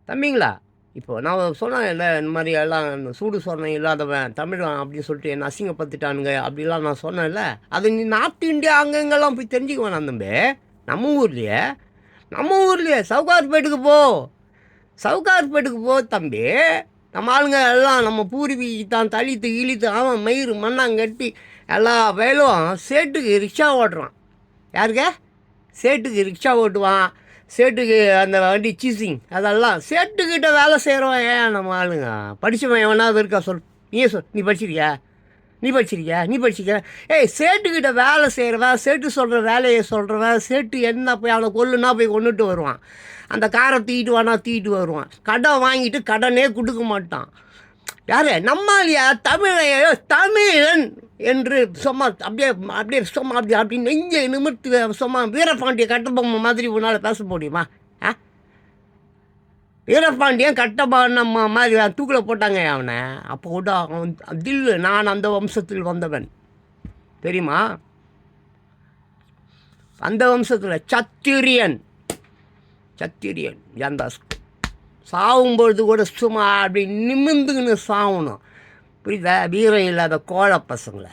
தம்பிங்களா, இப்போ நான் சொன்னேன்ல, இந்த மாதிரி எல்லாம் சூடு சொரணை இல்லாதவன் தமிழன் அப்படின்னு சொல்லிட்டு என்ன அசிங்கப்படுத்திட்டானுங்க அப்படிலாம் நான் சொன்னேன்ல. அது நீ நார்த் இந்தியா அங்கே இங்கெல்லாம் போய் தெரிஞ்சுக்க வேணாம் தம்பி. நம்ம ஊர்லேயே சவுகார்பேட்டுக்கு போ. சவுகார்பேட்டுக்கு போ தம்பி. நம்ம ஆளுங்க எல்லாம் நம்ம பூர்வீகி தான் தலித்து இழித்து அவன் மயிறு மண்ணாங்கட்டி எல்லா வயலும் சேட்டுக்கு ரிக்ஷா ஓட்டுறான். யாருக்க? சேட்டுக்கு ரிக்ஷா ஓட்டுவான். சேட்டுக்கு அந்த வண்டி சீசிங் அதெல்லாம் சேட்டுக்கிட்ட வேலை செய்கிறவன். ஏன் நம்ம ஆளுங்க படித்தவன் எவனாவது இருக்கா சொல். நீயே சொல். நீ படிச்சிருக்கியா? ஏய், சேட்டுக்கிட்ட வேலை செய்கிறவன், சேட்டு சொல்கிற வேலையை சொல்கிறவன், சேட்டு என்ன போய் அவனை கொல்லுன்னா போய் கொண்டுட்டு வருவான். அந்த காரை தூக்கிட்டு வருவான். கடன் வாங்கிட்டு கடனே கொடுக்க மாட்டான். யார்? நம்மாலியா தமிழன் என்று சும்மா அப்படியே சும்மா அப்படி நெஞ்சை நிமிர்த்து சும்மா வீரபாண்டிய கட்டபொம்மை மாதிரி உன்னால் பேச முடியுமா? வீரபாண்டியன் கட்டபொம்மை மாதிரி தூக்கில் போட்டாங்க அவனை. அப்போ கூட அவன் தில்லு, நான் அந்த வம்சத்தில் வந்தவன் தெரியுமா? அந்த வம்சத்தில் சத்திரியன் அந்த சாகும்பொழுது கூட சும்மா அப்படி நிமிர்ந்துக்கின்னு சாகணும். புரியுதா? வீரம் இல்லாத கோழ பசங்களை.